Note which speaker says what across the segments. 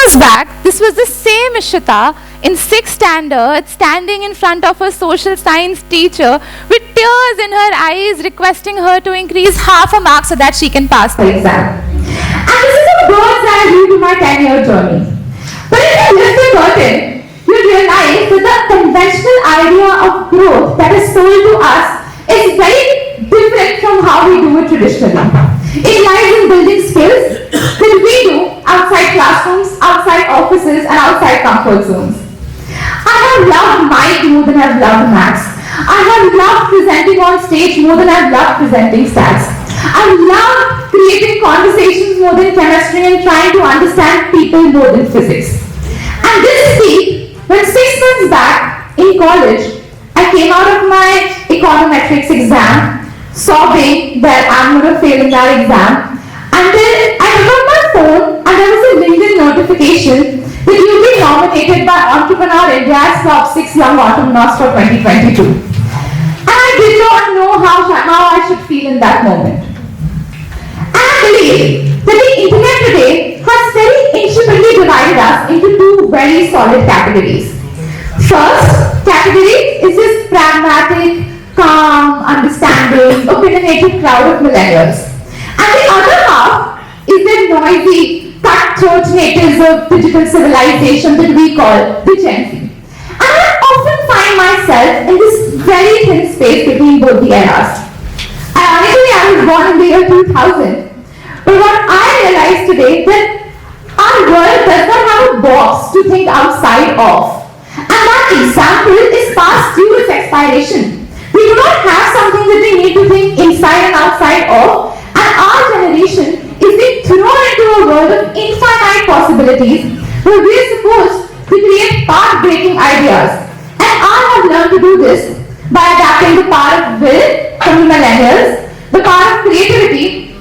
Speaker 1: months back, this was the same Ishita in 6th standard standing in front of her social science teacher with tears in her eyes requesting her to increase half a mark so that she can pass the exam. And this is a bird's eye view to my 10-year journey. But if you lift the curtain, you realize that the conventional idea of growth that is sold to us is very different from how we do it traditionally. It lies in building skills that we do outside classrooms, outside offices, and outside comfort zones. I have loved Mike more than I've loved Max. I have loved presenting on stage more than I've loved presenting stats. I love creating conversations more than chemistry and trying to understand people more than physics. And this week, when 6 months back in college, I came out of my econometrics exam sobbing that I'm going to fail in that exam. And then I took out my phone and there was a LinkedIn notification that you've been nominated by Entrepreneurial India's top 6 young entrepreneurs for 2022. And I did not know how I should feel in that moment. And I believe that the internet today has very intricately divided us into 2 very solid categories. First category is this pragmatic, calm, understanding, opinionated crowd of millennials. And the other half is the noisy, cutthroat natives of digital civilization that we call the Gen Z. And I often find myself in this very thin space between both the eras. Ironically, I was born in the year 2000. But what I realized today that our world does not have a box to think outside of. And that example is past due its expiration. We do not have something that we need to think inside and outside of, and our generation is being thrown into a world of infinite possibilities where we are supposed to create path-breaking ideas. And I have learned to do this by adapting the power of will from the millennials, the power of creativity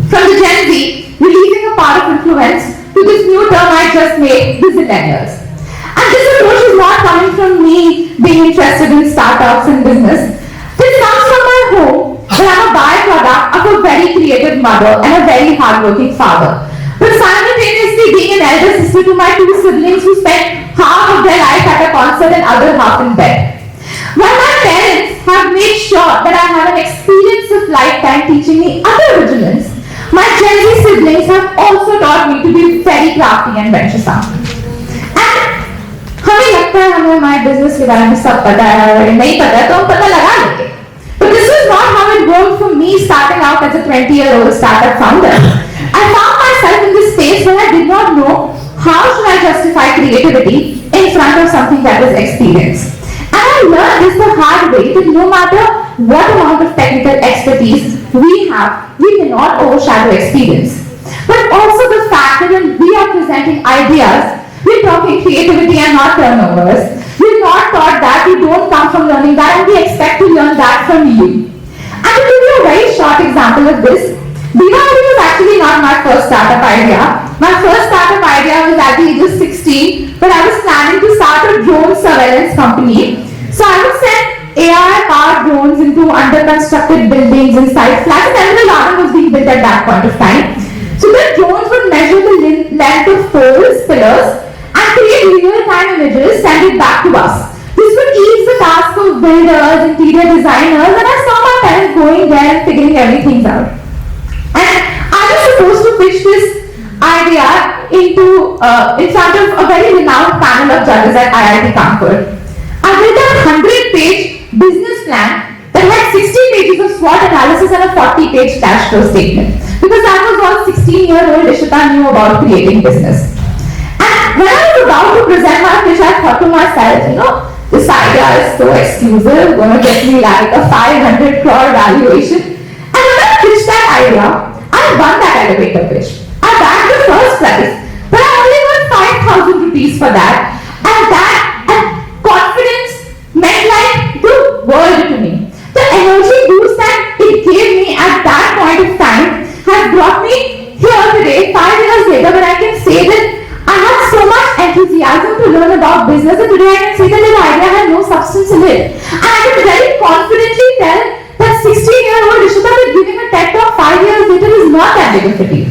Speaker 1: from the Gen Z, releasing a power of influence to this new term I just made, the zillennials. And this approach is not coming from me being interested in startups and business. This comes from my home, where I'm a byproduct of a very creative mother and a very hardworking father. But simultaneously being an elder sister to my 2 siblings who spent half of their life at a concert and other half in bed. While my parents have made sure that I have an experience of lifetime teaching me other vigilance, my Gen Z siblings have also taught me to be very crafty and venturesome. हमें लगता है हमें हमारे business के बारे में सब पता है और नहीं पता है तो हम पता लगा लेंगे. But this is not how it worked for me starting out as a 20-year-old startup founder. I found myself in this space where I did not know how should I justify creativity in front of something that was experienced. And I learned this the hard way that no matter what amount of technical expertise we have, we cannot overshadow experience. But also the fact that when we are presenting ideas, we're talking creativity and not turnovers. We're not taught that, we don't come from learning that, and we expect to learn that from you. And to give you a very short example of this, BYOB was actually not my first startup idea. My first startup idea was at the age of 16, but I was planning to start a drone surveillance company. So I would send AI-powered drones into under-constructed buildings inside flats, and the garden was being built at that point of time. So the drones would measure the length of poles, pillars, and create real-time images, send it back to us. This would ease the task of builders, interior designers, and I saw my parents going there and figuring everything out. And I was supposed to pitch this idea in front of a very renowned panel of judges at IIT Kanpur. I built a 100-page business plan that had 60 pages of SWOT analysis and a 40-page cash flow statement. Because that was all 16-year-old Ishita knew about creating business. When I was about to present my pitch, I thought to myself, this idea is so exclusive, going to get me like a 500 crore valuation. And when I pitched that idea, I won that elevator pitch. I bagged the first prize, but I only got 5,000 rupees for that. And confidence meant like the world to me. The energy boost that it gave me at that point of time has brought me here today, 5 years later, when I can say that I had so much enthusiasm to learn about business, and today I can say that the idea had no substance in it. And I can very confidently tell that 16-year-old Ishita that giving a TED talk 5 years later is not that big of a deal.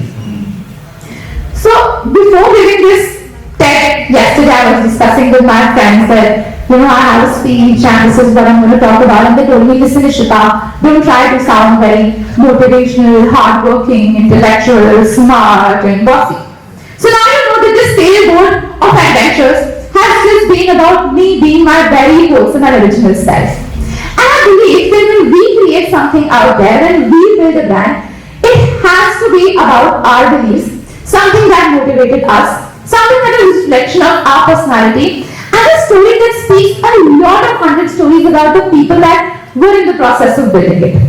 Speaker 1: So before giving this TED, yesterday I was discussing with my friends that, I have a speech and this is what I'm going to talk about. And they told me, listen, Ishita, don't try to sound very motivational, hardworking, intellectual, smart, and bossy. So now you know that this sailboat of adventures has just been about me being my very wholesome and original self. And I believe that when we create something out there, when we build a brand, it has to be about our beliefs, something that motivated us, something that is a reflection of our personality, and a story that speaks a lot of 100 stories about the people that were in the process of building it.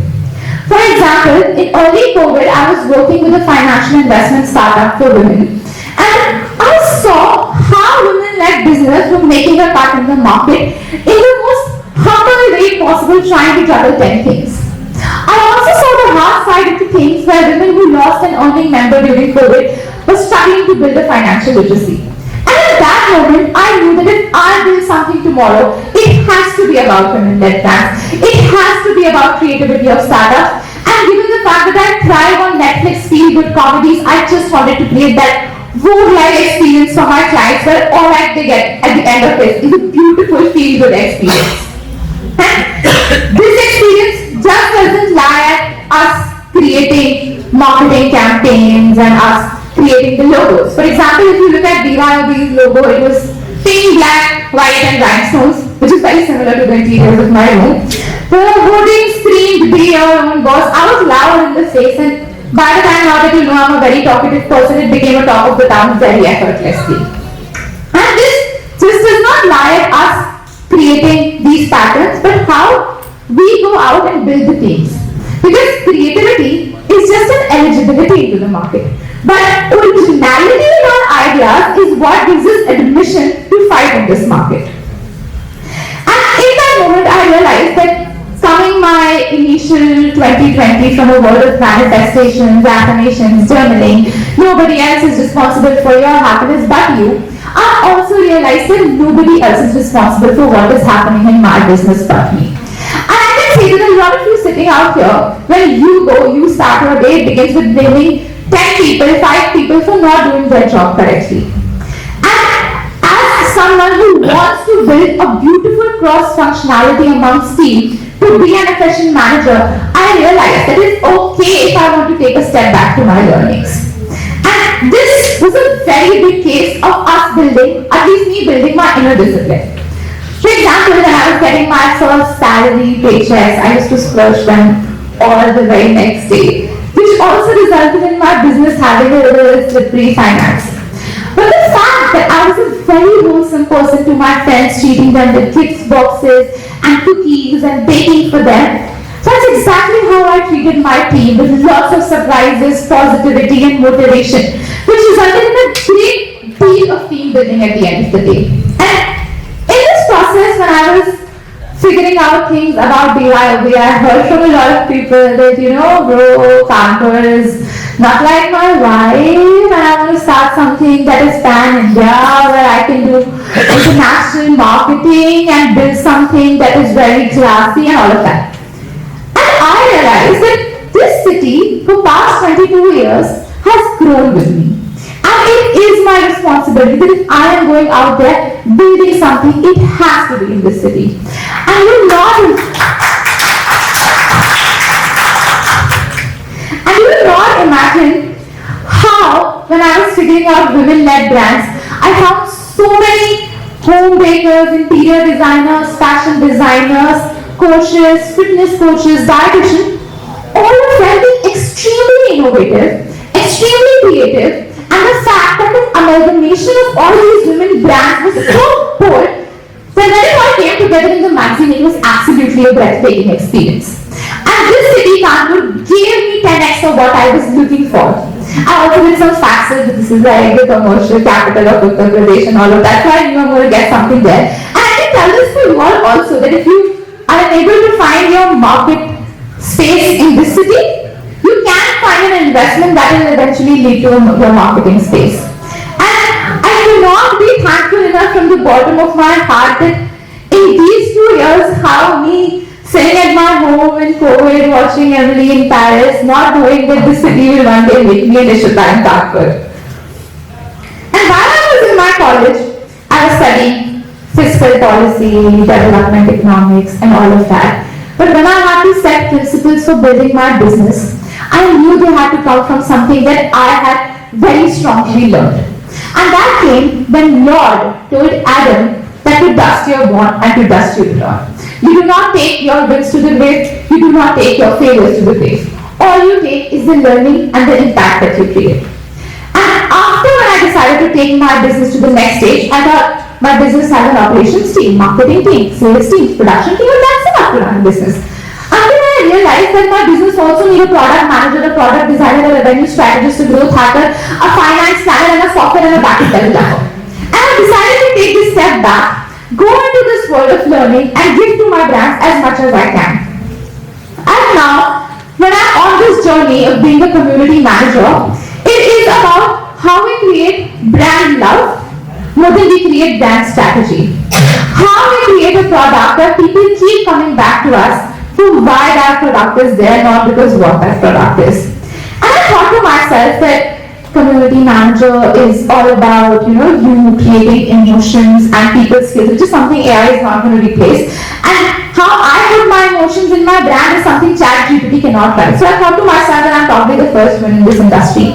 Speaker 1: For example, in early COVID, I was working with a financial investment startup for women, and I saw how women-led business were making a cut in the market in the most humble way possible, trying to juggle 10 things. I also saw the hard side of the things where women who lost an earning member during COVID were struggling to build a financial literacy. And at that moment, I knew that if I build something tomorrow, it has to be about women-led brands. It has to be about creativity of startups. And given the fact that I thrive on Netflix feel-good comedies, I just wanted to create that Vogue-like experience for my clients where all that they get at the end of it is a beautiful feel-good experience. And this experience just doesn't lie at us creating marketing campaigns and us creating the logos. For example, if you look at BYOB's logo, it was pink, black, white, and rhinestones, which is very similar to the interiors of my room. The voting screamed, "Be your own boss." I was loud in the face, and by the time now that you know I'm a very talkative person, it became a talk of the town very effortlessly. And this just does not lie at us creating these patterns, but how we go out and build the teams. Because creativity is just an eligibility into the market. But originality in our ideas is what gives us admission to fight in this market. And in that moment, I realized that coming my initial 2020 from a world of manifestations, affirmations, journaling, nobody else is responsible for your happiness but you, I also realized that nobody else is responsible for what is happening in my business but me. And I can say that a lot of you sitting out here, when you start your day, it begins with blaming 10 people, 5 people for not doing their job correctly. And as someone who wants to build a beautiful cross-functionality amongst team to be an efficient manager, I realized that it's okay if I want to take a step back to my learnings. And this was a very big case of us building, at least me building my inner discipline. For example, when I was getting my first salary paychecks, I used to splurge them all the very next day, which also resulted in my business having a little slippery finance. But the fact that I was a very wholesome person to my friends, treating them with gift boxes and cookies and baking for them, that's exactly how I treated my team, with lots of surprises, positivity and motivation, which resulted in a great deal of team building at the end of the day. And in this process, when I was figuring out things about BYOB, I heard from a lot of people that, bro, Kanpur is not like my wife, and I want to start something that is pan-India, where I can do international marketing and build something that is very classy and all of that. And I realized that this city, for past 22 years, has grown with me. And it is my responsibility that if I am going out there building something, it has to be in this city. And you will not imagine how, when I was figuring out women-led brands, I found so many home bakers, interior designers, fashion designers, coaches, fitness coaches, dietitians, all of them being extremely innovative, extremely creative, and the fact that the amalgamation of all these women brands was so bold that when it all came together in the magazine, it was absolutely a breathtaking experience. And this city, Kanpur, gave me 10x of what I was looking for. I also did some faxes, this is like the commercial capital of Uttar Pradesh and all of that, so I knew I'm going to get something there. And I can tell this for you all also, that if you are unable to find your market space in this city, you can find an investment that will eventually lead to your marketing space. And I cannot be thankful enough from the bottom of my heart that in these 2 years, how me sitting at my home in COVID, watching Emily in Paris, not knowing that this city will one day make me an Ishita in Kanpur. And while I was in my college, I was studying fiscal policy, development economics, and all of that. But when I had to set principles for building my business, I knew they had to come from something that I had very strongly learned. And that came when Lord told Adam that to dust you are born and to dust you return. You do not take your wins to the grave, you do not take your failures to the grave. All you take is the learning and the impact that you create. And after when I decided to take my business to the next stage, I thought my business has an operations team, marketing team, sales team, production team, and that's enough to run a business. Until I realized that my business also needs a product manager, a product designer, a revenue strategist, a growth hacker, a finance planner, and a software and a backend developer. And I decided to take this step back, go into this world of learning, and give to my brands as much as I can. And now, when I'm on this journey of being a community manager, it is about how we create brand love more than we create brand strategy. How we create a product that people keep coming back to us for why that product is there, not because what that product is. And I thought to myself that community manager is all about, you creating emotions and people skills, which is something AI is not going to replace. And how I put my emotions in my brand is something ChatGPT cannot write. So I thought to myself that I'm probably the first one in this industry.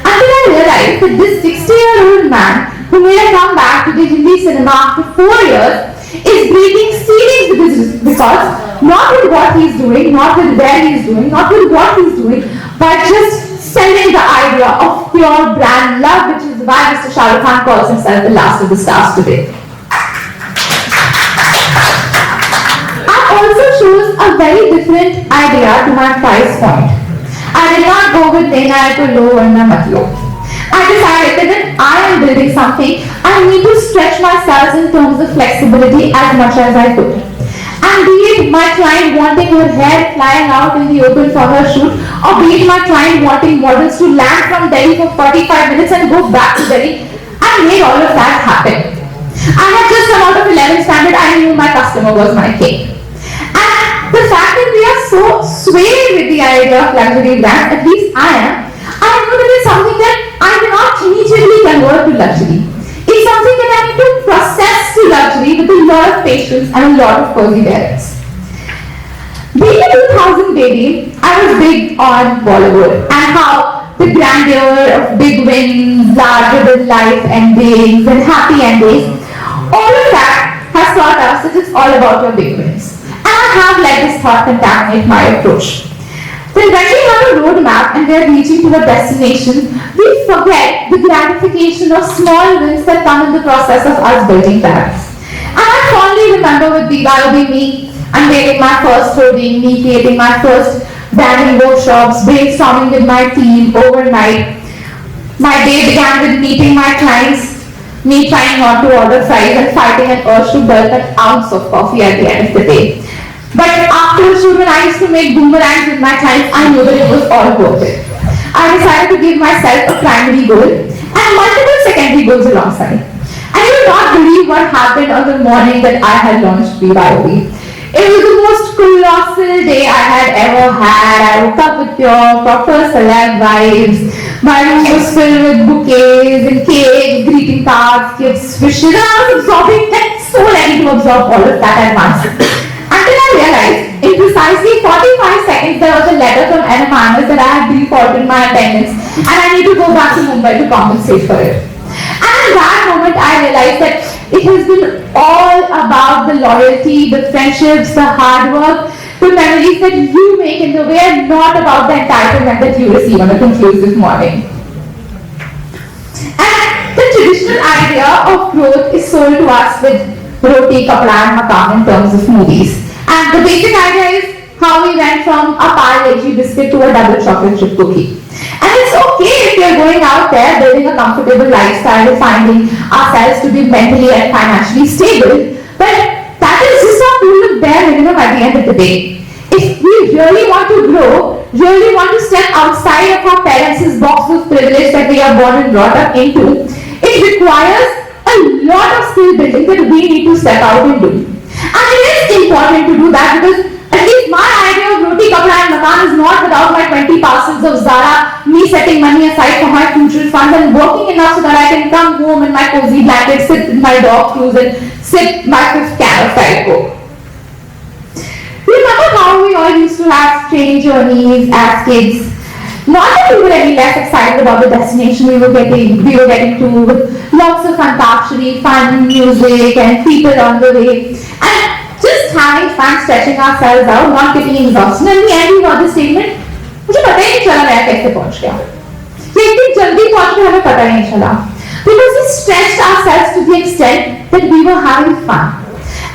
Speaker 1: Until I realized that this 60-year-old man who made a comeback to the Hindi cinema after 4 years is breathing seedings with business, because not with what he's doing, not with where he's doing, not with what he's doing, but just selling the idea of pure brand love, which is why Mr. Shah Rukh Khan calls himself the last of the stars today. I also chose a very different idea to my price point. I did not go with Lena to low and Matlo. I decided that when I am building something, I need to stretch myself in terms of flexibility as much as I could. And be it my client wanting her hair flying out in the open for her shoot, or be it my client wanting models to land from Delhi for 45 minutes and go back to Delhi, I made all of that happen. I had just come out of 11th standard, I knew my customer was my king. And the fact that we are so swayed with the idea of luxury brand, at least I know that it's something that I cannot immediately convert to luxury. It's something that I need to process to luxury with a lot of patience and a lot of perseverance. Being a 2000 baby, I was big on Bollywood and how the grandeur of big wins, larger than life endings and happy endings, all of that has taught us that it's all about your big wins. And I have let this thought contaminate my approach. Then when we have a roadmap and we are reaching to a destination, we forget the gratification of small wins that come in the process of us building brands. And I fondly remember with BYOB me unveiling my first hoarding, me creating my first branding workshops, brainstorming with my team overnight. My day began with meeting my clients, me trying not to order fries and fighting an urge to burn an ounce of coffee at the end of the day. But after a shoot, when I used to make boomerangs with my clients, I knew that it was all worth it. I decided to give myself a primary goal and multiple secondary goals alongside. And you will not believe what happened on the morning that I had launched BYOB. It was the most colossal day I had ever had. I woke up with pure, proper celeb vibes. My room was filled with bouquets and cakes, greeting cards, gifts, wishes, and I was absorbing that, so ready to absorb all of that at once. Until I realized, in precisely 45 seconds, there was a letter from NMIS that I had defaulted my attendance and I need to go back to Mumbai to compensate for it. And in that moment, I realized that it has been all about the loyalty, the friendships, the hard work, the memories that you make in the way, and not about the entitlement that you receive on a conclusive morning. And the traditional idea of growth is sold to us with roti, kapda and makam in terms of movies. And the basic idea is how we went from a Parle-G biscuit to a double chocolate chip cookie. And it's okay if you're going out there building a comfortable lifestyle, finding ourselves to be mentally and financially stable, but that is just a full of bare minimum at the end of the day. If we really want to grow, really want to step outside of our parents' box of privilege that we are born and brought up into, it requires a lot of skill building that we need to step out and do. And it is important to do that because at least my idea of roti, kapda and Zaman is not without my 20 parcels of Zara, me setting money aside for my future funds and working enough so that I can come home in my cozy blanket, sit with my dog cruise and sip my 5th can of Diet Coke. Remember how we all used to have strange journeys as kids? Not that we were any less excited about the destination we were getting to, with lots of antakshari, fun music and people on the way, and just having fun stretching ourselves out, not getting exhausted. And in the end we got the statement, मुझे पता ही नहीं चला मैं कैसे पहुंच गया। ये इतनी जल्दी पहुंच गए हमें पता ही नहीं चला, because we stretched ourselves to the extent that we were having fun.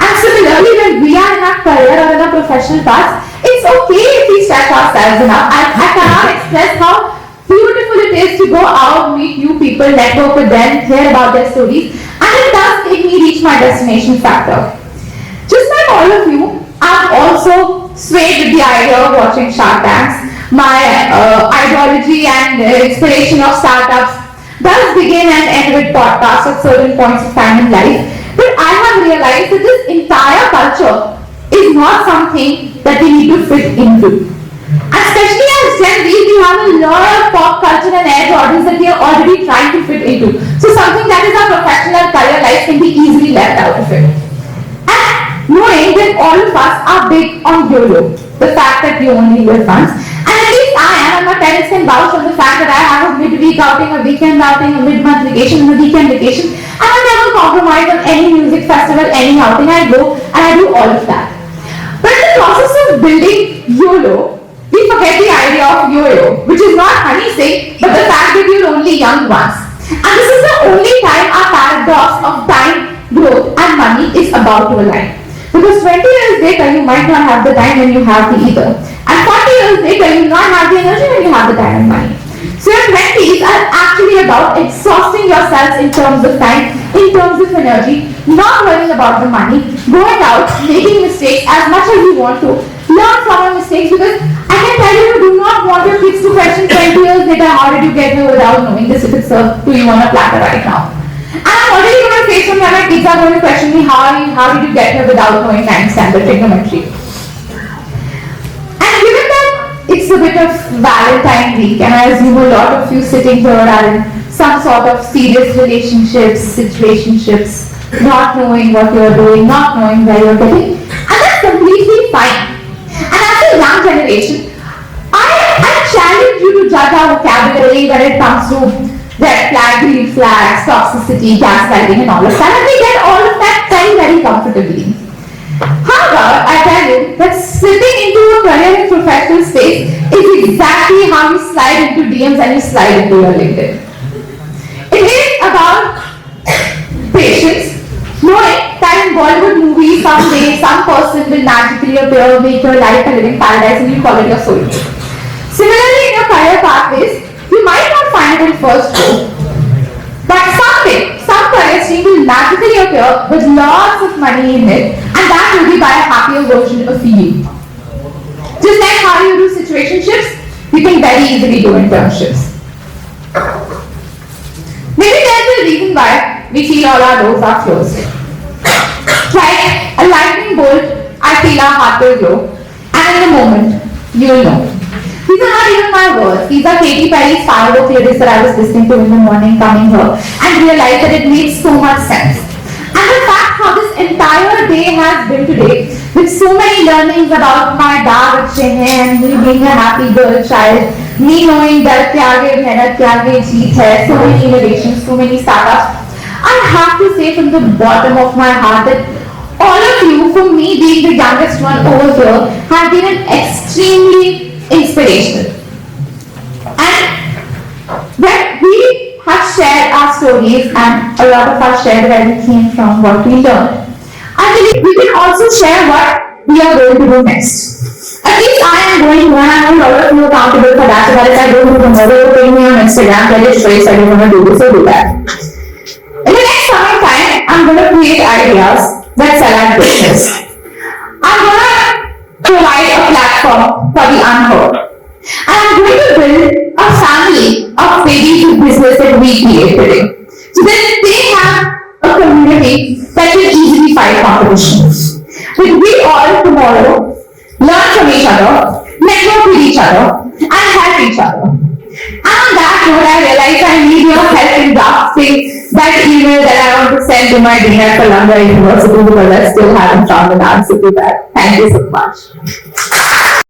Speaker 1: And similarly, when we are in our career or in our professional path, it's okay if we stretch ourselves enough. I cannot express how beautiful it is to go out, meet new people, network with them, hear about their stories, and it does make me reach my destination factor. Just like all of you, I've also swayed with the idea of watching Shark Tanks. My ideology and inspiration of startups does begin and end with podcasts at certain points of time in life. But I have realized that this entire culture is not something that we need to fit into. Especially as Gen Z, we have a lot of pop culture and edge audience that we are already trying to fit into. So something that is our professional career life can be easily left out of it. And knowing that all of us are big on YOLO, the fact that we only live once, and at least I'm not TEDx can vouch on the fact that I have a midweek outing, a weekend outing, a mid-month vacation, and a weekend vacation, and I never compromise on any music festival, any outing I go, and I do all of that. But in the process of building YOLO, we forget the idea of yo-yo, which is not honey sick, but the fact that you're only young once. And this is the only time our paradox of time, growth, and money is about to align. Because 20 years later, you might not have the time when you have the either. And 40 years later, you will not have the energy when you have the time and money. So your 20s are actually about exhausting yourselves in terms of time, in terms of energy, not worrying about the money, going out, making mistakes as much as you want to, learn from your mistakes, because I can tell you do not want your kids to question 20 years later, how did you get here without knowing this if it's served to you on a platter right now. And I'm already going to face when my kids are going to question me, how did you get here without knowing time standard trigonometry. And given that it's a bit of Valentine week, and I assume a lot of you sitting here are in some sort of serious relationships, situationships, not knowing what you're doing, not knowing where you're getting, and that's completely fine. And as a young generation, I challenge you to judge our vocabulary when it comes to red flag, green flags, toxicity, gaslighting, and all of that, and we get all of that very, very comfortably. However, I tell you that slipping into a career and professional space is exactly how you slide into DMs and you slide into your LinkedIn. It is about patience, knowing that in Bollywood movies someday some person will magically appear, make your life a living paradise, and you call it your soul. Similarly, in your career pathways, you might not find it in first go, but someday some career stream will magically appear with lots of money in it, and that will be by a happier version of you. Just like how you do situationships, you can very easily do internships. Maybe there's a reason why we feel all our doors are closed. Like a lightning bolt, I feel our heart will glow, and in a moment, you will know. These are not even my words. These are Katy Perry's Firework lyrics that I was listening to in the morning coming here, and realized that it made so much sense. And the fact how this entire day has been today, with so many learnings about my dad and me being a happy girl child, me knowing that kyage mehnat kyage jeet hai, so many innovations, so many startups, I have to say from the bottom of my heart that all of you, for me being the youngest one over here, have been extremely inspirational. And when we have shared our stories, and a lot of us shared where we came from, what we learned, I believe we can also share what we are going to do next. At least I am going to, and I know a lot of you are accountable for that, so that if I don't do tomorrow, put me on Instagram, tell your choice, I don't want to do this or do that. In the next coming time, I'm going to create ideas that sell at business. I'm going to provide a platform for the unheard. And I'm going to build a family of baby business that we create today. So that they have a community that can easily fight competitions. That we all tomorrow learn from each other, network with each other, and help each other. And on that note, I realized I need your help in drafting that email that I want to send to my dean at Columbia University because I still haven't found an answer to that. Thank you so much.